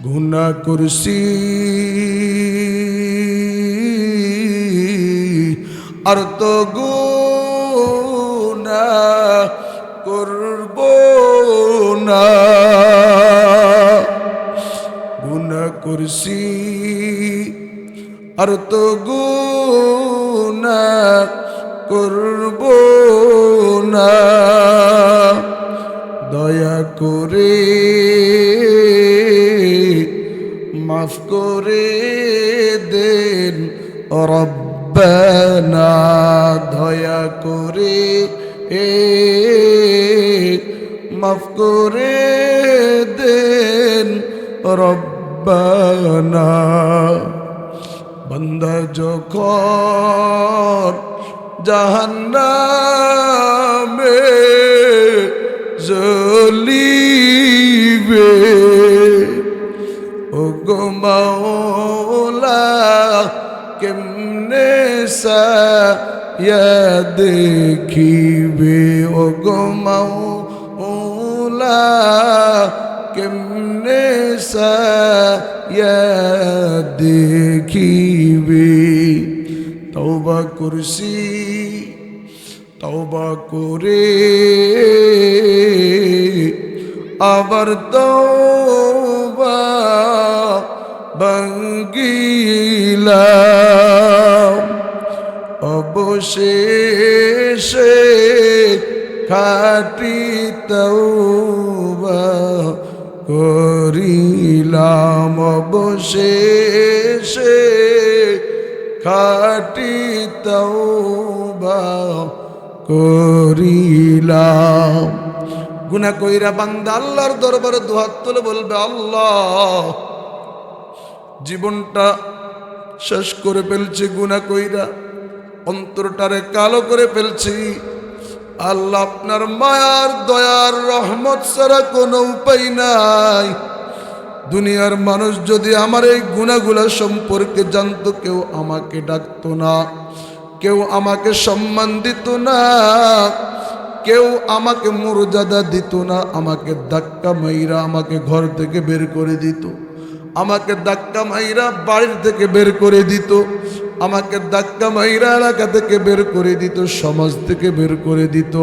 গুনাহ করছি আর তো গুনাহ করব না। গুনাহ করছি আর তো গুনাহ করব না। দয়া করে মাফ করে দেন রব্বানা। দয়া করে মাফ করে দেন রব্বানা। বান্দা যখন জাহান্নামে জ্বলিবে ও গো মাওলা কেমনে সায়া দেখিবে। ও গো মাওলা কেমনে সায়া দেখিবে। তওবা করছি তওবা করে আবার তওবা ভাঙ্গিলাম। অবশেষে খাঁটি তওবা করিলাম। অবশেষে খাঁটি তওবা করিলাম। গুনাহ কইরা বান্দা আল্লাহর দরবারে দুহাত তুলে বলবে, আল্লাহ জীবনটা শেষ করে ফেলছি গুনাহ কইরা, অন্তরটারে কালো করে ফেলছি। আল্লাহ আপনার মায়ার দয়ার রহমত ছাড়া কোনো উপায় নাই। দুনিয়ার মানুষ যদি আমার এই গুনাহগুলা সম্পর্কে জানতো, কেউ আমাকে ডাকতো না, কেউ আমাকে সম্মান দিত না, কেউ আমাকে মর্যাদা দিত না। আমাকে ধাক্কা মাইরা আমাকে ঘর থেকে বের করে দিত, আমাকে ধাক্কা মাইরা বাড়ির থেকে বের করে দিত, আমাকে ধাক্কা মাইরা এলাকা থেকে বের করে দিত, সমাজ থেকে বের করে দিত।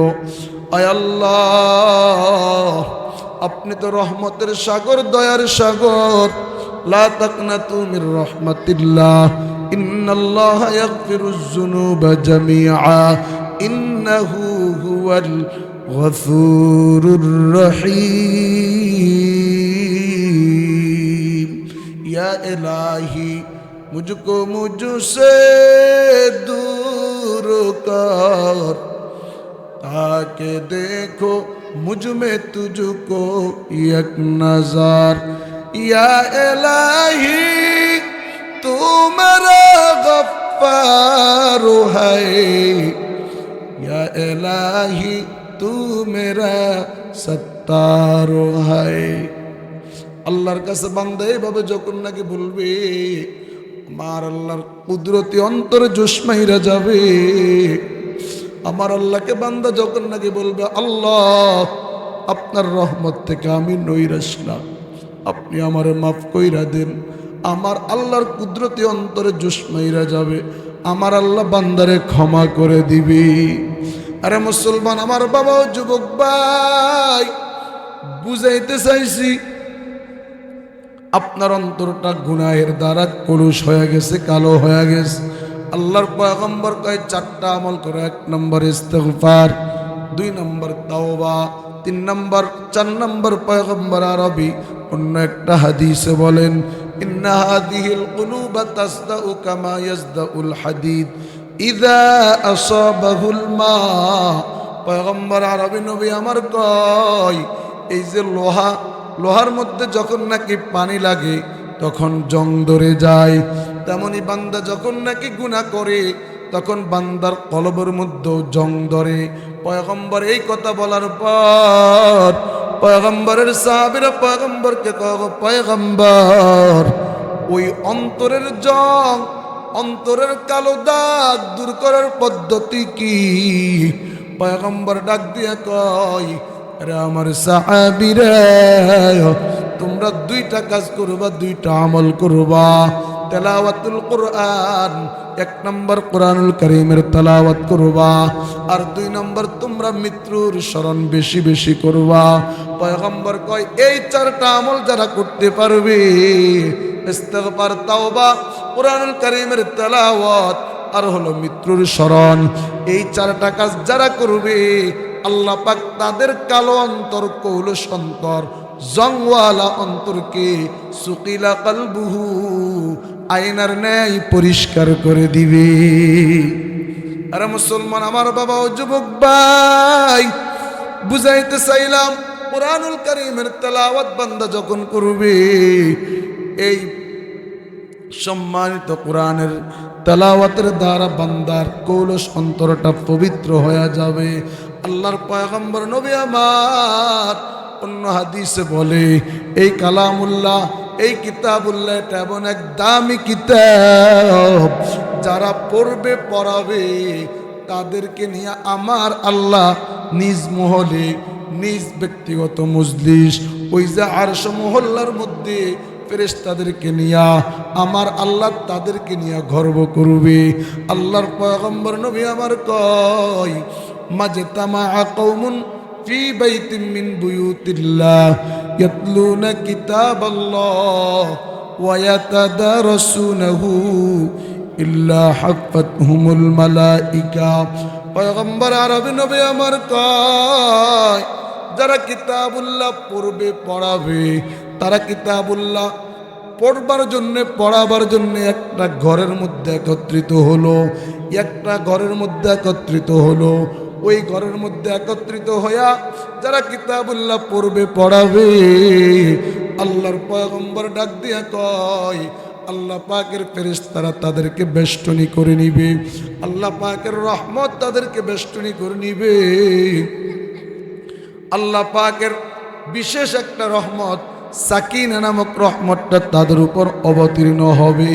আয় আল্লাহ, আপনি তো রহমতের সাগর, দয়ার সাগর। লা তাকনাতু মির রাহমাতিল্লাহ, ইন্নাল্লাহা ইয়াগফিরুয যুনুবা জামিআ, ইন্নাহু হুয়াল গফুরুর রহিম। ইয়া ইলাহি मुझको मुझसे दूर कर, ताकि देखो मुझ में तुझको एक नजर। या इलाही तू मेरा गफ्फार है, या इलाही तू मेरा सत्तार है। আল্লাহর কাছে বান্দা এভাবে যখন নাকি বলবে, আমার আল্লাহর কুদরতি অন্তরে জোশ মাইরা যাবে। আমার আল্লাহকে বান্দা যখন নাকি বলবে, আল্লাহ আপনার রহমত থেকে আমি নৈরাশ না, আপনি আমারে মাফ কইরা দেন, আমার আল্লাহর কুদরতি অন্তরে জোশ মাইরা যাবে। আমার আল্লাহ বান্দারে ক্ষমা করে দিবে। আরে মুসলমান আমার বাবা ও যুবক ভাই, বুঝাইতে চাইছি আপনার অন্তরটা গুনাহের দ্বারা কলুষ হয়ে গেছে, কালো হয়ে গেছে। আল্লাহর পয়গম্বর কয় চারটা আমল করে, 1 নম্বর ইস্তিগফার, 2 নম্বর তাওবা, 3 নম্বর 4 নম্বর পয়গম্বর আরবি অন্য একটা হাদিসে বলেন, ইন্না হাদিহিল কুলুবা তাসদাউ কামা ইয়াসদাউল হাদিদ ইযা আসাবাহুল মা। পয়গম্বর আরবি নবী আমার কয়, এই যে লোহার মধ্যে যখন নাকি পানি লাগে তখন জং ধরে যায়, তেমনি বান্দা যখন নাকি গুনাহ করে তখন বান্দার কলবের মধ্যেও জং ধরে। পয়গম্বর এই কথা বলার পর পয়গম্বরের সাহাবীরা পয়গম্বরকে কয়, পয়গম্বর ওই অন্তরের জং, অন্তরের কালো দাগ দূর করার পদ্ধতি কি? পয়গম্বর ডাক দিয়া কয়, আরে আমার সাহাবীরা, তোমরা দুইটা কাজ করবা, দুইটা আমল করবা। তেলাওয়াতুল কোরআন, 1 নম্বর কোরআনুল কারীমের তেলাওয়াত করবা, আর 2 নম্বর তোমরা মৃত্যুর স্মরণ বেশি বেশি করবা। পয়গম্বর কয় এই 4টা আমল যারা করতে পারবে, ইস্তিগফার, তাওবা, কোরআনুল কারীমের তেলাওয়াত আর হলো মৃত্যুর স্মরণ, এই 4টা কাজ যারা করবে আল্লাহ পাক তাদের কালো অন্তর, কৌলস অন্তর, জংওয়ালা অন্তরকে সুকিলা কলবুহু, আয়নার ন্যায় পরিষ্কার করে দিবে। আরে মুসলমান আমার বাবা ও যুবক ভাই, বুঝাইতে চাইলাম কোরআনুল কারীমের তেলাওয়াত বান্দা যখন করবে, এই সম্মানিত কোরআনের তেলাওয়াতের দ্বারা বান্দার কৌলস অন্তরটা পবিত্র হয়ে যাবে। আল্লাহর পয়গম্বর নবী আমার অন্য হাদিসে বলে, এই কালামুল্লাহ, এই কিতাবুল্লাহ, এটা এমন এক দামি কিতাব, যারা পড়বে পড়াবে তাদেরকে নিয়ে আমার আল্লাহ নিজ মহলে, নিজ ব্যক্তিগত মজলিস, ওই যে আরশ মহল্লার মধ্যে ফেরেশতাদেরকে নিয়া আমার আল্লাহ তাদেরকে নিয়ে গর্ব করবে। আল্লাহর পয়গম্বর নবী আমার কয়, মাজতামা কওমুন ফি বাইতিন মিন বুয়ুতিল্লাহ ইয়াতলুনা কিতাবাল্লাহ ওয়া ইয়াতাদারাসুনাহু ইল্লা হাফাতহুমুল মালাইকা। পয়গম্বর আরবি নবী আমার কয়, যারা কিতাবুল্লাহ পড়বে পড়াবে, তারা কিতাবুল্লাহ পড়বার জন্যে, পড়াবার জন্যে একটা ঘরের মধ্যে একত্রিত হলো, একটা ঘরের মধ্যে একত্রিত হলো। ওই ঘরের মধ্যে একত্রিত হইয়া যারা কিতাবুল্লাহ পড়বে পড়াবে, আল্লাহর পয়গম্বর ডাক দিয়া কয়, আল্লাহ পাকের ফেরেশতারা তাদেরকে বেষ্টনী করে নিবে, আল্লাহ পাকের রহমত তাদেরকে বেষ্টনী করে নিবে। আল্লাহ পাকের বিশেষ একটা রহমত, সাকিনা নামক রহমতটা তাদের উপর অবতীর্ণ হবে।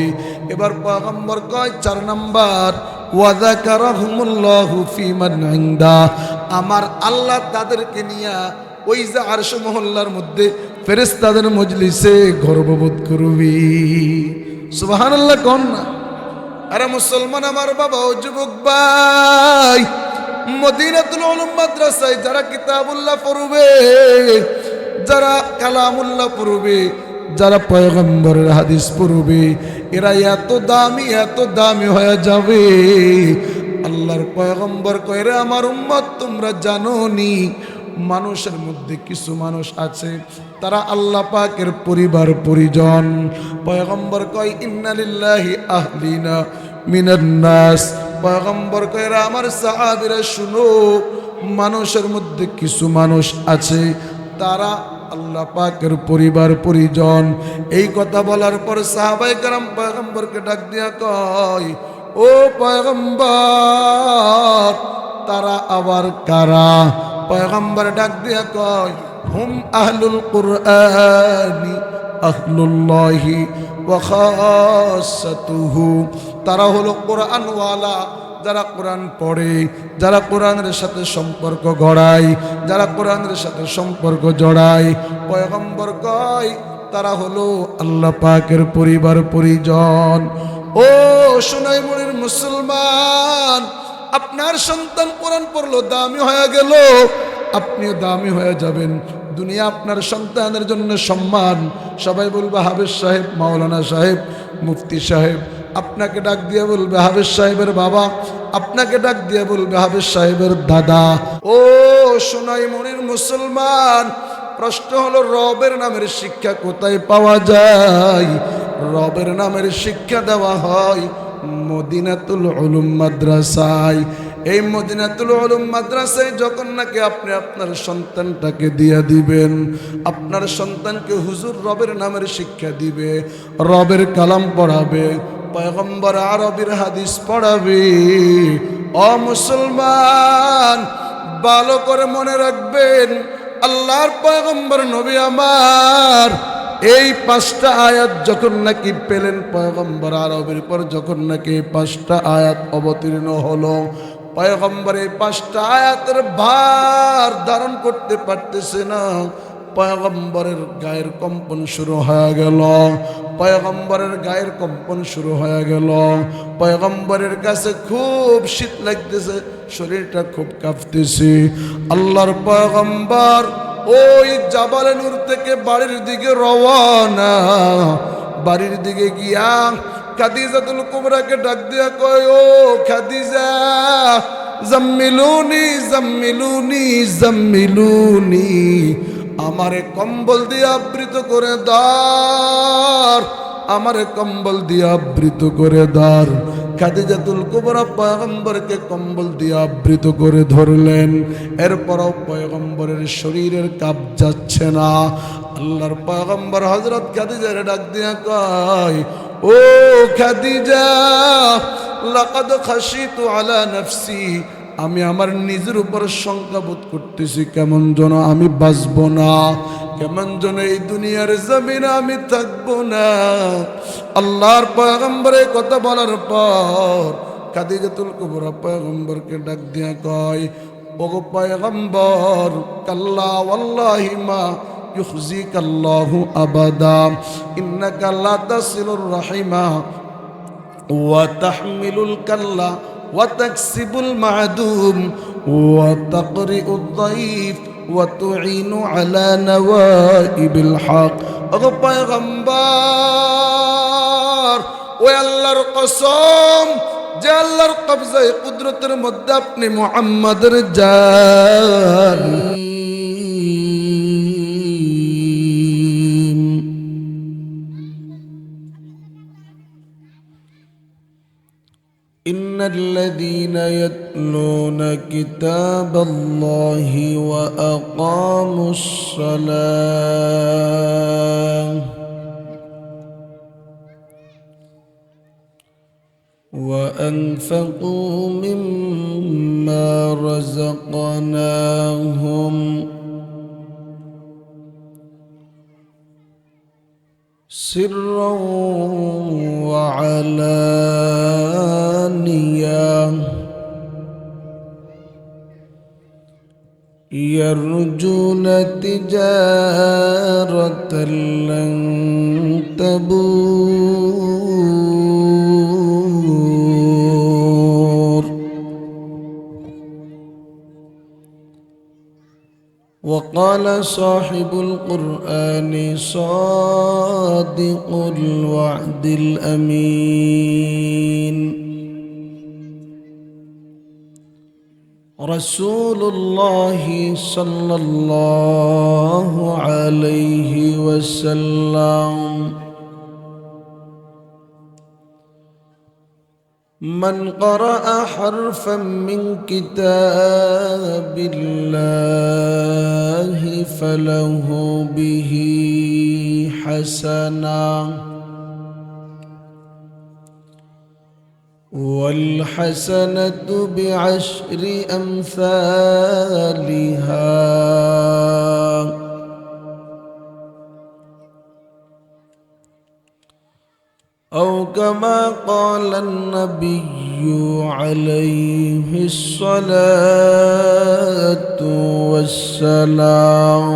এবার পয়গম্বর কয় 4 নাম্বার, ওয়া যাকারাহুমুল্লাহু ফী মান ইনদা, আমার আল্লাহ তাদেরকে নিয়া ওই যে আরশ মহল্লার মধ্যে ফেরেশতাদের মজলিসে গর্ববোধ করবি। সুবহানাল্লাহ কোন না? আরে মুসলমান আমার বাবা ও যুবক ভাই, মদিনাতুল উলুম মাদ্রাসায় যারা কিতাবুল্লাহ পড়বে, যারা কালামুল্লাহ পড়বে, যারা পয়গম্বরের হাদিস পড়বে, এরা এত দামি হয়ে যাবে। আল্লাহর পয়গম্বর কয়, রে আমার উম্মত, তোমরা জানো নি মানুষের মধ্যে কিছু মানুষ আছে তারা আল্লাহ পাকের পরিবার পরিজন। পয়গম্বর কয়, ইন্না লিল্লাহি আহলিনা মিনান নাস। পয়গম্বর কয়, রে আমার সাহাবীরা শুনো, মানুষের মধ্যে কিছু মানুষ আছে তারা আল্লাহ পাকের পরিবার পরিজন। এই কথা বলার পর সাহাবায়ে কেরাম পয়গম্বরকে ডাক দিয়া কয়, ও পয়গম্বর, তারা আবার কারা? পয়গম্বর ডাক দিয়া কয়, হুম আহলুল কুরআনি আহলুল্লাহি ওয়া খাসাতুহু। তারা হলো কোরআনওয়ালা, যারা কোরআন পড়ে, যারা কোরআনের সাথে সম্পর্ক গড়ায়, যারা কোরআনের সাথে সম্পর্ক জড়ায়। পয়গম্বর কয়, তারা হলো আল্লাহ পাকের পরিবার পরিজন। ও সোনাইমুড়ির মুসলমান, আপনার সন্তান কোরআন পড়লো, দামি হয়ে গেল, আপনিও দামি হয়ে যাবেন। দুনিয়া আপনার সন্তানের জন্য সম্মান। সবাই বলবে হাফেজ সাহেব, মাওলানা সাহেব, মুফতি সাহেব। আপনাকে ডাক দিয়ে বলবে হাফেজ সাহেবের বাবা, আপনাকে ডাক দিয়ে বলবে হাফেজ সাহেবের দাদা। ও সোনাইমুড়ির মুসলমান, প্রশ্ন হলো রবের নামের শিক্ষা কোথায় পাওয়া যায়? রবের নামের শিক্ষা দেওয়া হয় মদিনাতুল উলুম মাদ্রাসায়। এই মদিনাতুল উলুম মাদ্রাসায় যখন নাকি আপনি আপনার সন্তানটাকে দিয়ে দিবেন, আপনার সন্তানকে হুজুর রবের নামের শিক্ষা দিবে, রবের কালাম পড়াবে, পয়গম্বর আরবির হাদিস পড়াবে। ও মুসলমান, ভালো করে মনে রাখবেন, আল্লাহর পয়গম্বর নবী আমার এই 5টা আয়াত যখন নাকি পেলেন, পয়গম্বর আরবের পর যখন নাকি 5টা আয়াত অবতীর্ণ হলো, পয়গম্বর এই 5টা আয়াতের ভার ধারণ করতে পারতেছে না। পয়গম্বরের গায়ের কম্পন শুরু হয়ে গেল, পয়গম্বরের গায়ের কম্পন শুরু হয়ে গেল। পয়গম্বরের কাছে খুব শীত লাগতেছে, শরীরটা খুব কাঁপতেছে। আল্লাহর পয়গম্বর ওই জাবালে নূর থেকে বাড়ির দিকে রওয়ানা। বাড়ির দিকে গিয়া খাদিজাতুল কুবরাকে ডাক দিয়া কয়, ও খাদিজা, জাম্মিলুনি জাম্মিলুনি জাম্মিলুনি, আমারে কম্বল দিয়ে আবৃত করে দার, আমারে কম্বল দিয়ে আবৃত করে দার। খাদিজাতুল কুবরা পয়গম্বরকে কম্বল দিয়ে আবৃত করে ধরলেন। এরপরও পয়গম্বরের শরীরের কাঁপ যাচ্ছে না। আল্লাহর পয়গম্বর হযরত খাদিজারে ডাক দিয়া কয়, ও খাদিজা, লাকাদ খাশিতু আলা নাফসি, আমি আমার নিজের উপর শঙ্কা বোধ করতেছি, কেমন যেন আমি বাঁচব না, কেমন যেন এই দুনিয়ার জমিনে আমি থাকবো না। আল্লাহর পয়গম্বরের কথা বলার পর খাদিজাতুল কুবরা পয়গম্বরকে ডাক দিয়া কয়, ওগো পয়গম্বর, কাল্লা ওয়াল্লাহি মা ইউখজিকাল্লাহু আবাদা, ইন্নাকা লা তাসিলুর রাহিমা ওয়া তাহমিলুল কাল্লা ওয়া তাকসিবুল মা'দুম ওয়া তাকরিউদ যায়ীফ ওয়া তুঈনু আলা নওয়াইবিল হক। ওগো পয়গম্বর, ও আল্লাহর কসম, যে আল্লাহর কবজায়ে কুদরতের মধ্যে আপনি মুহাম্মাদের জান। إن الذين يتلون كتاب الله وأقاموا الصلاة وأنفقوا مما رزقناهم سرا وعلانية يرجون تجارة لن تبور. وقال صاحب القرآن صادق الوعد الأمين رسول الله صلى الله عليه وسلم من قرأ حرفا من كتاب الله فله به حسنة والحسنة بعشر أمثالها أو كما قال النبي عليه الصلاة والسلام.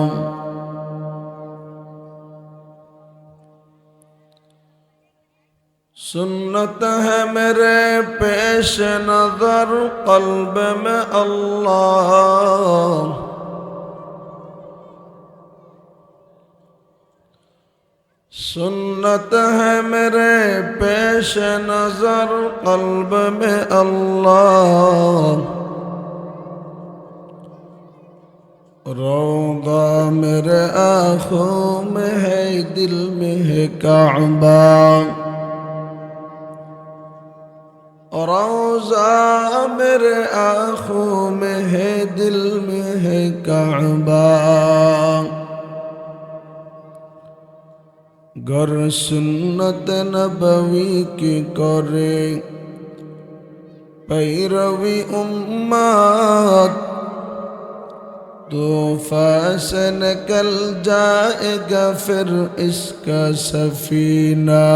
सुन्नत है मेरे पेश नजर कल्ब में अल्लाह, सुन्नत है मेरे पेश नजर कल्ब में अल्लाह, रौदा मेरे आँखों में है दिल में है काबा, रौज़ा मेरे आँखों में है दिल में है काबा। गर सुन्नत नबवी की करे पैरवी उम्मत, तूफ़ान से निकल जाएगा फिर इसका सफीना,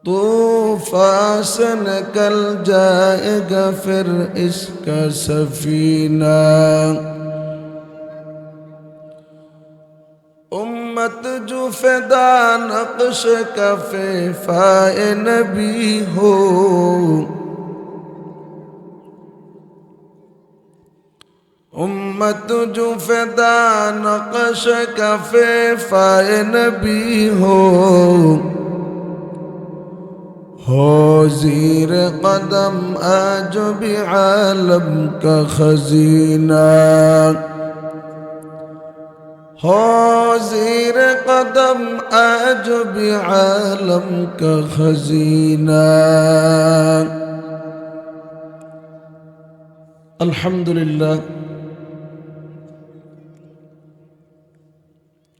तूफ़ान से निकल जाएगा फिर इसका सफीना। उम्मत जो फिदा नक्श कफे फाए नबी हो, उम्मत जो फिदा नक्श कफे फाए नबी हो ज़ीर कदम आज भी आलम का खजीना, हो ज़ीर कदम आज भी आलम का खजीना। अल्हम्दुलिल्लाह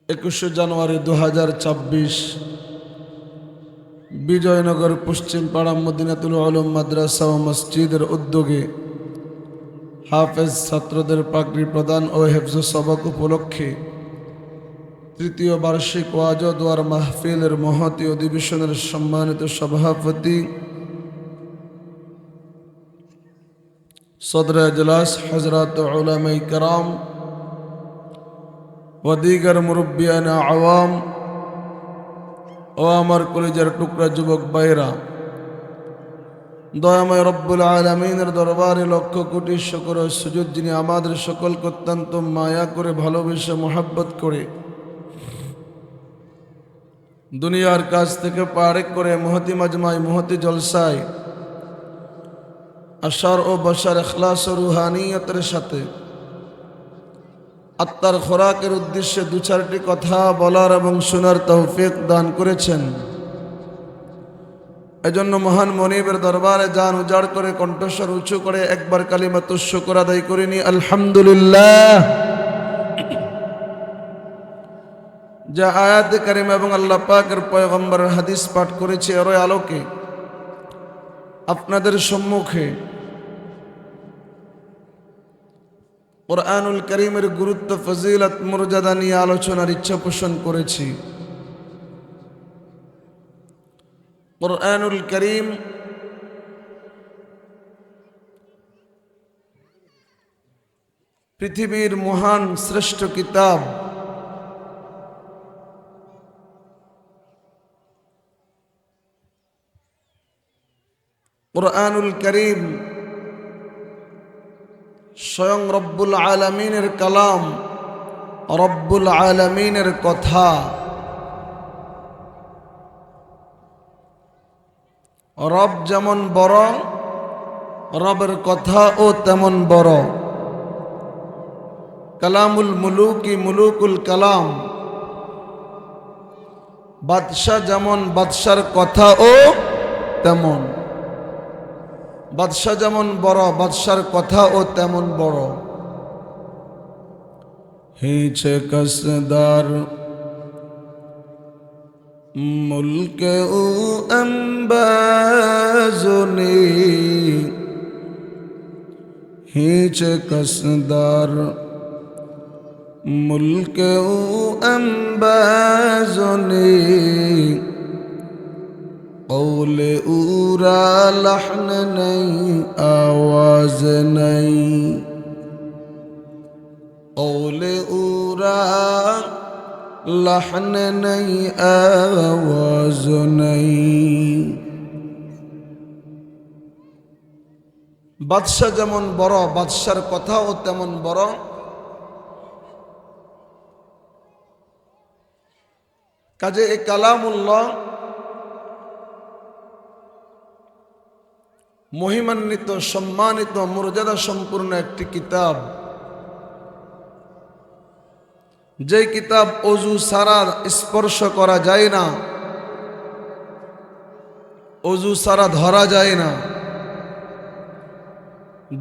21 জানুয়ারি 2026 বিজয়নগর পশ্চিম পাড়া মদিনাতুল উলুম মাদ্রাসা ও মসজিদের উদ্যোগে হাফেজ ছাত্রদের পাগড়ি প্রদান ও হেফজ সবক উপলক্ষে তৃতীয় বার্ষিক ওয়াজ ও দোয়ার মাহফিলের মহতী অধিবেশনের সম্মানিত সভাপতি সদর এজলাস হযরত উলামায়ে কেরাম ও দিগার মুরব্বিয়ান আওয়াম ও আমার কলিজার টুকরা যুবক ভাইরা, দয়াময় রব্বুল আলামিনের দরবারে লক্ষ কোটি শুকর ও সুজুদ, যিনি আমাদের সকলকে অত্যন্ত মায়া করে ভালোবেসে মোহাব্বত করে দুনিয়ার কাছ থেকে পারেক করে মহতি মাজমায় মহতি জলসায় আশার ও বশার ইখলাস ও রুহানিয়তের সাথে আত্মার খোরাকের উদ্দেশ্যে দু চারটি কথা বলার এবং শোনার তৌফিক দান করেছেন। এজন্য মহান মনিবের দরবারে জান উজাড় করে কণ্ঠস্বর উঁচু করে একবার কালিমাতুশ শুকর আদায় করিনি আলহামদুলিল্লাহ। যা আয়াত কারিমা এবং আল্লাহ পাকের পয়গম্বরের হাদিস পাঠ করেছি, এর আলোকে আপনাদের সম্মুখে কুরআনুল কারীমের গুরুত্ব, ফজিলত, মর্যাদা নিয়ে আলোচনার ইচ্ছা পোষণ করেছি। কুরআনুল কারীম পৃথিবীর মহান শ্রেষ্ঠ কিতাব। কুরআনুল কারীম স্বয়ং রব্বুল আলামিনের কালাম, রব্বুল আলামিনের কথা। রব যেমন বড়, রবের কথাও তেমন বড়। কালামুল মুলুকি মুলুকুল কালাম। বাদশাহ যেমন, বাদশার কথাও তেমন। বাদশাহ যেমন বড়, বাদশার কথাও তেমন বড়। হিছে কসদার মুলকে ও আম্বাজুনি, হিছে কসদার মুলকে ও আম্বাজুনি, কৌলে উরা লহন নেই আওয়াজ নেই, কৌলে উরা লহন নেই আওয়াজ নেই। বাদশাহ যেমন বড়, বাদশার কথাও তেমন বড়। কাজে এ কালামুল্লাহ মহিমান্বিত, সম্মানিত, মর্যাদা সম্পূর্ণ একটি কিতাব। যে কিতাব অজু ছাড়া স্পর্শ করা যায় না, অজু ছাড়া ধরা যায় না।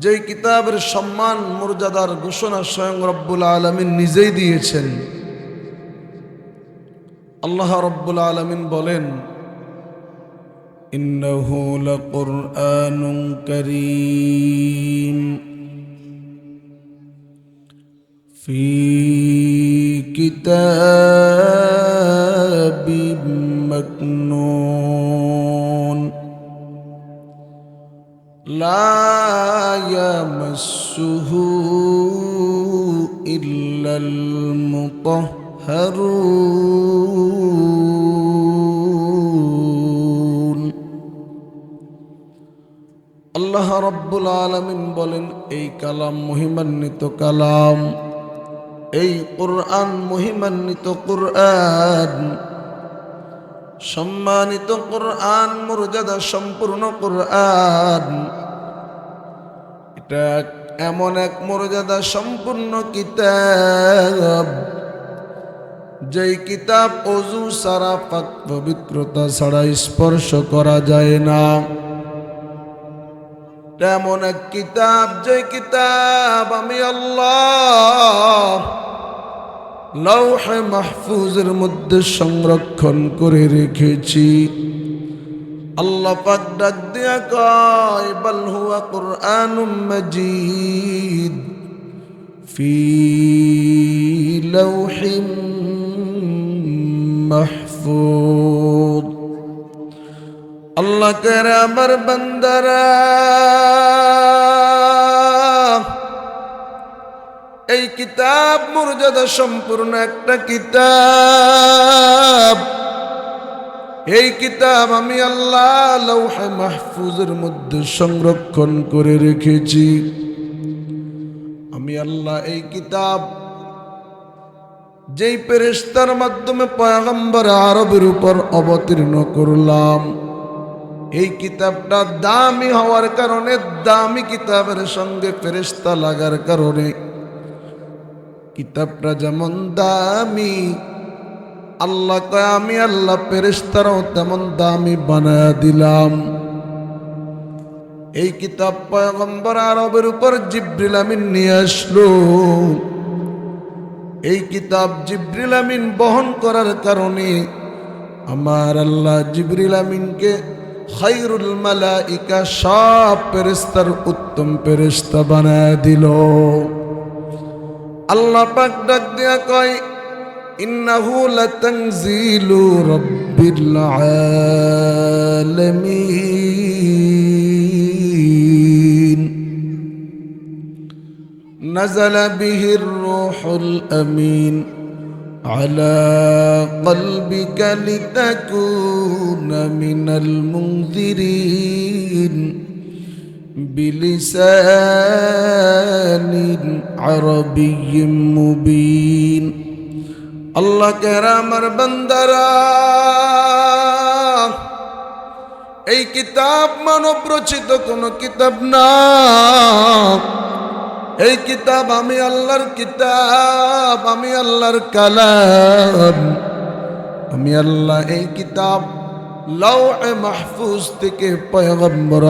যে কিতাবের সম্মান মর্যাদার ঘোষণা স্বয়ং রব্বুল আলামিন নিজেই দিয়েছেন। আল্লাহ রব্বুল আলামিন বলেন, ইন্নাহু লাকুরআনুন কারীম ফি কিতাবিম মাকনুন লা ইয়ামাসসুহু ইল্লাল মুতাহহারুন হারুন। আল্লাহ রাব্বুল আলামিন বলেন, এই কালাম মহিমান্বিত কালাম, এই কুরআন মহিমান্বিত কুরআন, সম্মানিত কুরআন, মর্যাদা সম্পূর্ণ কুরআন। এটা এমন এক মর্যাদা সম্পূর্ণ কিতাব, যেই কিতাব ওযু ছাড়া, পাক পবিত্রতা ছাড়া স্পর্শ করা যায় না। এমন এক কিতাব, যে কিতাব আমি আল্লাহ লৌহে মাহফুজের মধ্যে সংরক্ষণ করে রেখেছি। আল্লাহ পাক ডাক দিয়া কয়, বাল হুয়া কুরআনুম মাজিদ ফি লাউহিম মাহফুজ। আল্লাহ কে আমার বান্দারা, এই কিতাব মর্যাদা সম্পূর্ণ একটা কিতাব। এই কিতাব আমি আল্লাহ লৌহে মাহফুজের মধ্যে সংরক্ষণ করে রেখেছি। আমি আল্লাহ এই কিতাব যেই ফেরেশতার মাধ্যমে পয়গম্বর আরবের উপর অবতীর্ণ করলাম, এই কিতাবটা দামি হওয়ার কারণে, দামি কিতাবের সঙ্গে ফেরেশতা লাগার কারণে কিতাবটা যেমন দামি, আল্লাহ কয় আমি আল্লাহ ফেরেশতারাও তেমন দামি বানায়া দিলাম। এই কিতাব পয়গম্বর আরবের উপর জিবরিল আমিন নিয়ে আসলো। এই কিতাব জিবরিল আমিন বহন করার কারণে আমার আল্লাহ জিবরিল আমিনকে খায়রুল মালাইকা, সব ফেরেশতার উত্তম ফেরেশতা বানায়া দিল। আল্লাহ পাক ডাক দিয়া কয়, ইন্নাহু লাতানজিলু রাব্বিল আলামিন নাযালা বিহির রূহুল আমিন আলা কলবিকা লিতাকুনা মিনাল মুনযিরিন বিলিসানিন আরাবিয়্যিম মুবিন। আল্লাহ কেরা আমার বান্দারা, এই কিতাব মানব রচিত কোন কিতাব না। এই কিতাব আমি আল্লাহর কিতাব, আমি আল্লাহর কালাম। আমি আল্লাহ এই কিতাব লৌহে মাহফুজ থেকে পয়গম্বর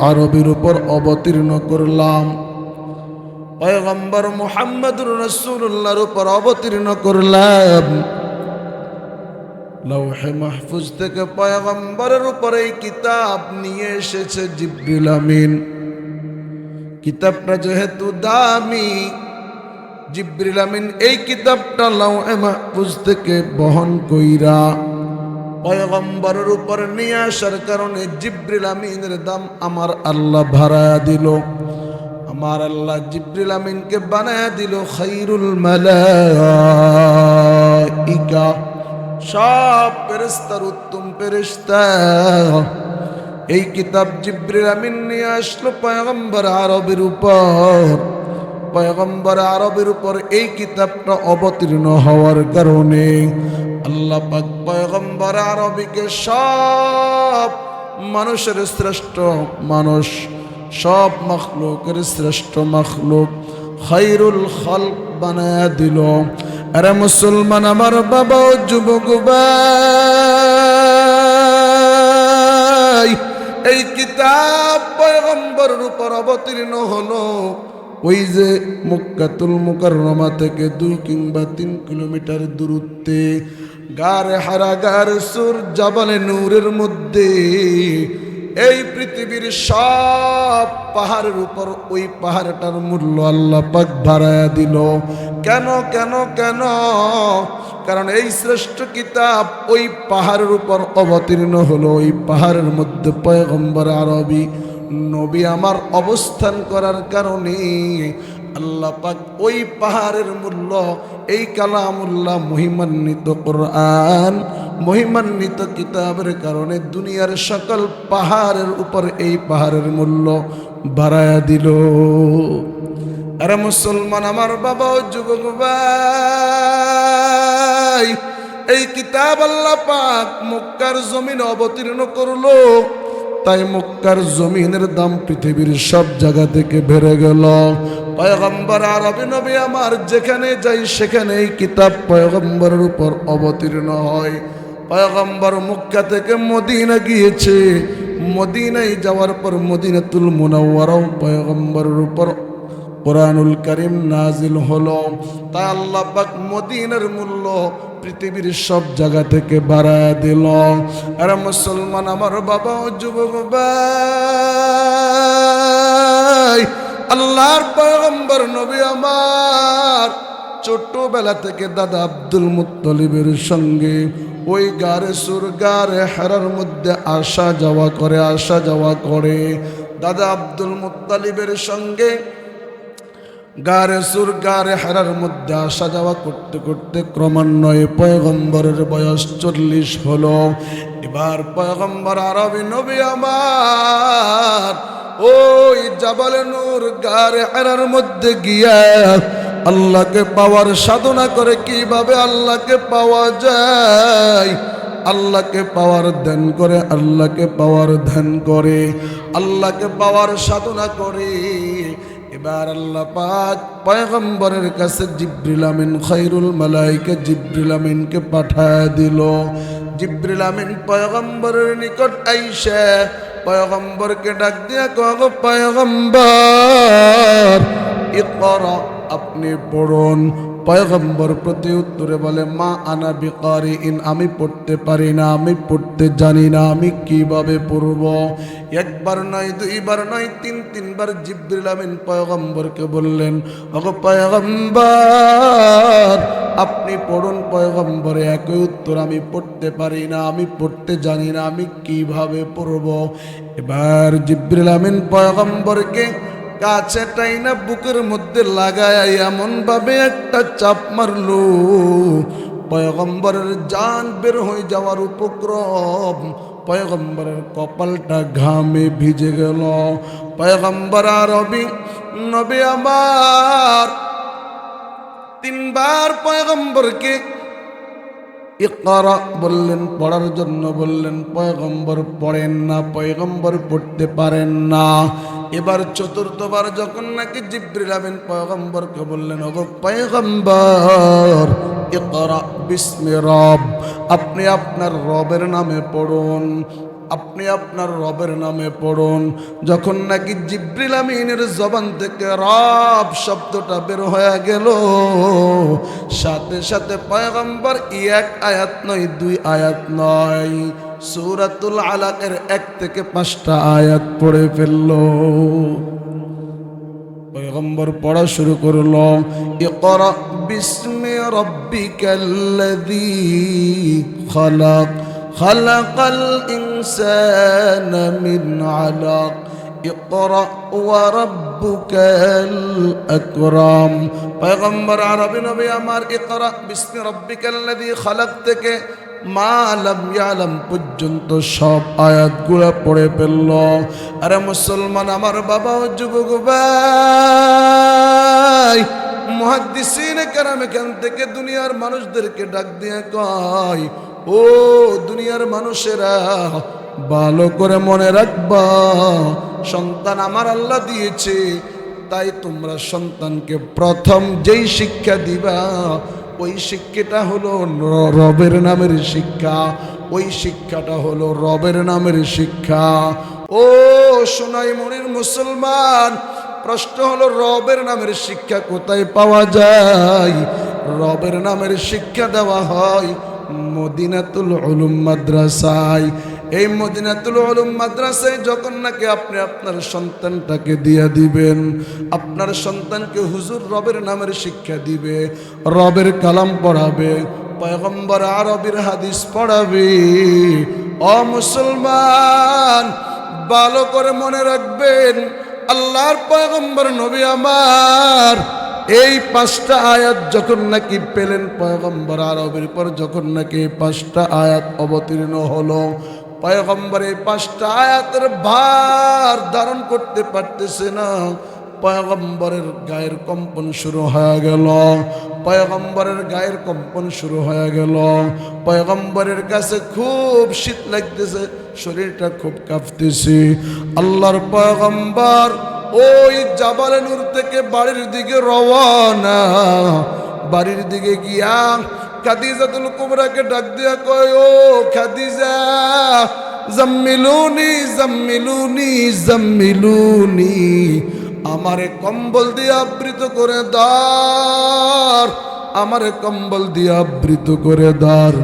আরবের উপর অবতীর্ণ করলাম, পয়গম্বর মুহাম্মদুর রাসূলুল্লাহর উপর অবতীর্ণ করলাম। লৌহে মাহফুজ থেকে পয়গম্বরের উপর এই কিতাব নিয়ে এসেছে জিবরিল আমিন। কিতাবটা যেহেতু দামি, জিবরিল আমিন এই কিতাবটা লৌহে মাহফুজ থেকে বহন কইরা পয়গম্বরের উপর নিয়ে আসার কারণে জিবরিল আমিনের দাম আমার আল্লাহ ভাড়া দিল। আমার আল্লাহ জিবরিল আমিনকে বানায়া দিল খায়রুল মালাইকা, সব ফেরেশতার উত্তম ফেরেশতা। এই কিতাব জিবরিল আমিন নিয়ে আসলো পয়গম্বর আরবের উপর। পয়গম্বর আরবের উপর এই কিতাবটা অবতীর্ণ হওয়ার কারণে আল্লাহ পাক পয়গম্বর আরবিকে সব মানুষের শ্রেষ্ঠ মানুষ, সব মখলুকের শ্রেষ্ঠ মখলুক, খায়রুল খালক বানায়া দিল। আরে মুসলমান আমার বাবা ও যুবক ভাই, এই কিতাব পয়গম্বরের উপর অবতীর্ণ হলো ওই যে মক্কাতুল মুকাররমা থেকে 2 কিংবা 3 কিলোমিটার দূরত্বে গারে হারা, গারে সুর, জাবালে নূরের মধ্যে। এই পৃথিবীর সব পাহাড়ের উপর ওই পাহাড়টার মূল্য আল্লাহ পাক বাড়ায়া দিল। কেন কেন কেন? কারণ এই শ্রেষ্ঠ কিতাব ওই পাহাড়ের উপর অবতীর্ণ হলো। ওই পাহাড়ের মধ্যে পয়গম্বর আরবি নবী আমার অবস্থান করার কারণে আল্লাহ পাক ওই পাহাড়ের মূল্য, এই কালামুল্লাহ মহিমান্বিত কোরআন, মহিমান্বিত কিতাবের কারণে দুনিয়ার সকল পাহাড়ের উপর এই পাহাড়ের মূল্য বাড়ায়া দিল। আরে মুসলমান আমার বাবা ও যুবক ভাই, এই কিতাব আল্লাহ পাক মক্কার জমিন অবতীর্ণ করলো, তাই মক্কার জমিনের দাম পৃথিবীর সব জায়গা থেকে বেড়ে গেল। পয়গম্বর আরবি নবী আমার যেখানে যাই সেখানে এই কিতাব পয়গম্বরের উপর অবতীর্ণ হয়। পয়গম্বর মক্কা থেকে মদিনা গিয়েছে, মদিনায় যাওয়ার পর মদিনাতুল মুনাওয়ারাও পয়গম্বরের উপর কোরআনুল কারীম নাজিল হলো। তাই আল্লাহ পাক মদিনার মূল্য পৃথিবীর সব জায়গা থেকে বাড়ায় দিল। আর মুসলমান আমার বাবা ও যুবক ভাই, আল্লাহর পয়গম্বর নবী আমার ছোট্টবেলা থেকে দাদা আব্দুল মুত্তালিবের সঙ্গে ওই গারে সুর গারে হেরার মধ্যে আসা যাওয়া করে। দাদা আব্দুল মুত্তালিবের সঙ্গে গারে সুর গারে হেরার মধ্যে আসা যাওয়া করতে করতে ক্রমান্বয়ে পয়গম্বরের বয়স 40 হলো। এবার পয়গম্বর আরবি নবী আমার ওই জাবালে নূর গারে হেরার মধ্যে গিয়া আল্লাহকে পাওয়ার সাধনা করে। কিভাবে আল্লাহকে পাওয়া যায়, আল্লাহকে পাওয়ার ধ্যান করে, আল্লাহকে পাওয়ার ধ্যান করে, আল্লাহকে পাওয়ার সাধনা করে। এবার আল্লাহ পাক পয়গম্বরের কাছে জিবরিল আমিন খায়রুল মালায়েকা জিবরিল আমিনকে পাঠায় দিল। জিবরিল আমিন পয়গম্বরের নিকট আইসা পয়গম্বরকে ডাক দিয়া কয়, পয়গম্বর ইকরা, আপনি পড়ুন। পয়গম্বর প্রতি উত্তরে বলে, মা আনা বিকারিইন, আমি পড়তে পারি না, আমি পড়তে জানি না, আমি কিভাবে পড়ব। একবার নয়, দুইবার নয়, তিনবার জিবরিল আমিন পয়গম্বরকে বললেন, ওগো পয়গম্বর আপনি পড়ুন। পয়গম্বরে একই উত্তর, আমি পড়তে পারি না, আমি পড়তে জানি না, আমি কিভাবে পড়ব। এবার জিবরিল আমিন পয়গম্বরকে কাছে টাইনা বুকের মধ্যে লাগায় এমন ভাবে একটা চাপ মারলো, পয়গম্বরের জান বের হয়ে যাওয়ার উপক্রম। পয়গম্বরের কপালটা ঘামে ভিজে গেল। পয়গম্বর আরবি নবী আমার 3 বার পয়গম্বরকে ইকরা বললেন, পড়ার জন্য বললেন। পয়গম্বর পড়েন না, পয়গম্বর পড়তে পারেন না। এবার 4বার যখন নাকি জিবরিল আমিন পয়গম্বরকে বললেন, ওগো পয়গম্বর ইকরা বিসমি রব, আপনি আপনার রবের নামে পড়ুন, আপনি আপনার রবের নামে পড়ুন। যখন নাকি জিবরিল আমিনের জবান থেকে রব শব্দটা বের হয়ে গেল, সাথে সাথে পয়গম্বর 1 আয়াত নয়, 2 আয়াত নয়, সূরাতুল আলাকের 1 থেকে 5টা আয়াত পড়ে ফেলল। পয়গম্বর পড়া শুরু করলো, ইকরা বিসমি রাব্বিকাল্লাযী খালাক, খালাকাল ইনসানা মিন আলাক, ইকরা ওয়া রাব্বুকাল আকরাম। পয়গম্বর আরবি নবী আমার ইকরা বিসমি রাব্বিকাল্লাযী খালাক থেকে মা লাম ইয়ালাম পর্যন্ত সব আয়াতগুলো পড়ে ফেলল। আরে মুসলমান আমার বাবা ও যুবক ভাই, মুহাদ্দিসিনে কেরাম এখান থেকে দুনিয়ার মানুষদেরকে ডাক দিয়ে কয়, ও দুনিয়ার মানুষেরা ভালো করে মনে রাখবা, সন্তান আমার আল্লাহ দিয়েছে, তাই তোমরা সন্তানকে প্রথম যেই শিক্ষা দিবা ওই শিক্ষাটা হলো রবের নামের শিক্ষা, ওই শিক্ষাটা হলো রবের নামের শিক্ষা। ও সোনাই মনির মুসলমান, প্রশ্ন হলো রবের নামের শিক্ষা কোথায় পাওয়া যায়? রবের নামের শিক্ষা দেওয়া হয় মদিনাতুল উলুম মাদ্রাসায়। এই মদিনাতুল উলুম মাদ্রাসায় যখন নাকি আপনি আপনার সন্তানটাকে দিয়ে দিবেন, আপনার সন্তানকে হুজুর রবের নামের শিক্ষা দিবে, রবের কালাম পড়াবে, পয়গম্বর আরবির হাদিস পড়াবে। ও মুসলমান, ভালো করে মনে রাখবেন, আল্লাহর পয়গম্বর নবী আমার এই 5টা আয়াত যখন নাকি পেলেন পয়গম্বর আরবের পর যখন নাকি 5টা আয়াত অবতীর্ণ হলো, পয়গম্বর এই 5টা আয়াতের ভার ধারণ করতে পারতেছে না। পয়গম্বরের গায়ের কম্পন শুরু হয়ে গেল, পয়গম্বরের গায়ের কম্পন শুরু হয়ে গেল। পয়গম্বরের কাছে খুব শীত লাগতেছে, শরীরটা খুব কাঁপতেছে। আল্লাহর পয়গম্বর ওই জাবালে নূর থেকে বাড়ির দিকে রওয়ানা। বাড়ির দিকে গিয়া খাদিজাতুল কুবরাকে ডাক দিয়া কয়, ও খাদিজা, জাম্মিলুনি জাম্মিলুনি জাম্মিলুনি, আমারে কম্বল দিয়ে আবৃত করে দাও, আমারে কম্বল দিয়ে আবৃত করে দাও।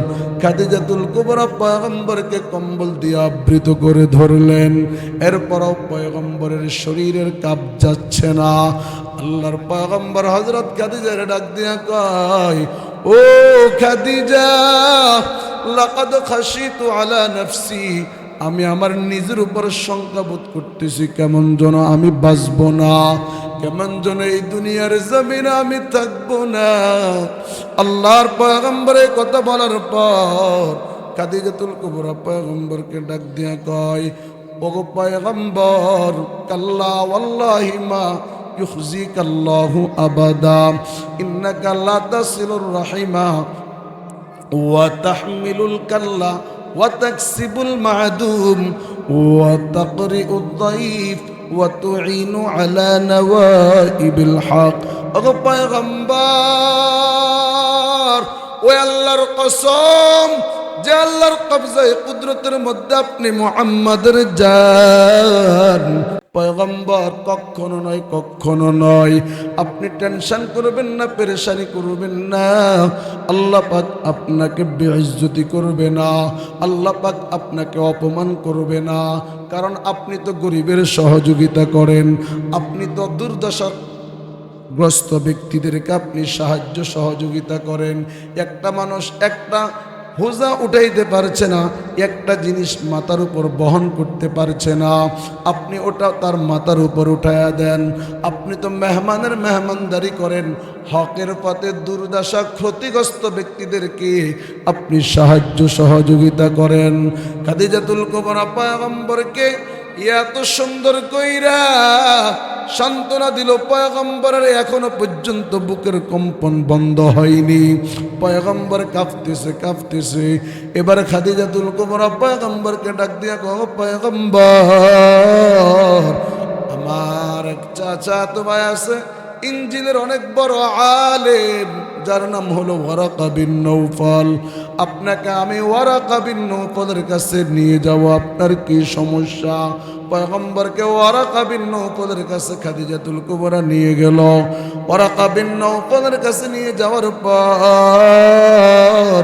খাদিজাতুল কুবরা পয়গম্বরকে কম্বল দিয়ে আবৃত করে ধরলেন। এরপরও পয়গম্বরের শরীরের কাঁপ যাচ্ছে না। আল্লাহর পয়গম্বর হযরত খাদিজার ডাক দিয়া কয়, ও খাদিজা, লাকাদ খাশিতু আলা নাফসি, আমি আমার নিজের উপর শঙ্কা বোধ করতেছি, কেমন যেন আমি বাঁচবো না, কেমন যেন এই দুনিয়ার জমিনে আমি থাকবো না। আল্লাহর পয়গম্বরের কথা বলার পর খাদিজাতুল কুবরা পয়গম্বরকে ডাক দিয়া কয়, ওগো পয়গম্বর, কাল্লা ওয়াল্লাহি মা ইউখজিকাল্লাহু আবাদা, ইন্নাকা লা তাসিলুর রাহিমা ওয়া তাহমিলুল কাল্লা وتكسب المعدوم وتقرئ الضيف وتعين على نوائب الحق। ওগো পয়গম্বর, ওই আল্লাহর কসম যে আল্লাহর কবজায়ে কুদরতের মধ্যে আপনি মুহাম্মাদের জান। পয়গম্বর, কখনো নয়, কখনো নয়, আপনি টেনশন করবেন না, পেরেশানি করবেন না। আল্লাহ পাক আপনাকে বেইজ্জতি করবে না, আল্লাহ পাক আপনাকে অপমান করবে না, কারণ আপনি তো গরিবের সহযোগিতা করেন, আপনি তো দুর্দশাগ্রস্ত ব্যক্তিদেরকে আপনি সাহায্য সহযোগিতা করেন। একটা মানুষ একটা বোঝা উঠাইতে পারছে না, একটা জিনিস মাথার উপর বহন করতে পারছে না, আপনি ওটা তার মাথার উপর উঠায়া দেন। আপনি তো মেহমানের মেহমানদারি করেন, হকের পথে দুর্দশা ক্ষতিগ্রস্ত ব্যক্তিদেরকে আপনি সাহায্য সহযোগিতা করেন। খাদিজাতুল কুবরা পয়গম্বরকে এত সুন্দর কইরা সান্ত্বনা দিল, পয়গম্বরের এখনো পর্যন্ত বুকের কম্পন বন্ধ হয়নি, পয়গম্বর কাঁপতেছে কাঁপতেছে। এবার খাদিজাতুল কুবরা পয়গম্বরকে ডাক দিয়া কও, পয়গম্বর, আমার এক চাচাতো ভাই আছে, ইনজিলের অনেক বড় আলেম, যার নাম হলো ওয়ারাকা বিন নৌফল। আপনাকে আমি ওয়ারাকা বিন নৌফলের কাছে নিয়ে যাব, আপনার কি সমস্যা? পয়গম্বরকে ওয়ারাকা বিন নৌফলের কাছে খাদিজাতুল কুবরা নিয়ে গেল। ওয়ারাকা বিন নৌফলের কাছে নিয়ে যাওয়ার পর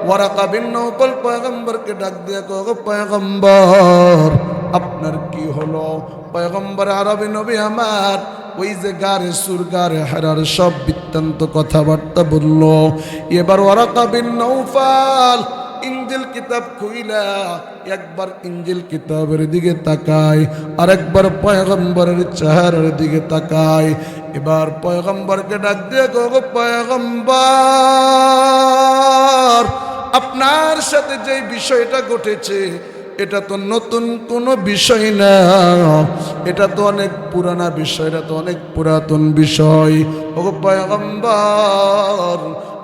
ওয়ারাকা বিন নৌফল পয়গম্বরকে ডাক দিয়ে কও, পয়গম্বর, আপনার কি হলো? পয়গম্বর আরবি নবী আমার ওই যে গারে সুর গারে হেরার সব বৃত্তান্ত কথাবার্তা বলল। এবার ওয়ারাকা বিন নৌফল ইনজিল কিতাব খুইলা একবার ইনজিল কিতাবের দিকে তাকায়, আর একবার পয়গম্বরের চেহারার দিকে তাকায়। এবার পয়গম্বরকে ডাক দিয়ে কও, পয়গম্বর, আপনার সাথে যে বিষয়টা ঘটেছে এটা তো নতুন কোনো বিষয় না, এটা তো অনেক পুরানা বিষয়, এটা তো অনেক পুরাতন বিষয়। ওগো পয়গম্বর,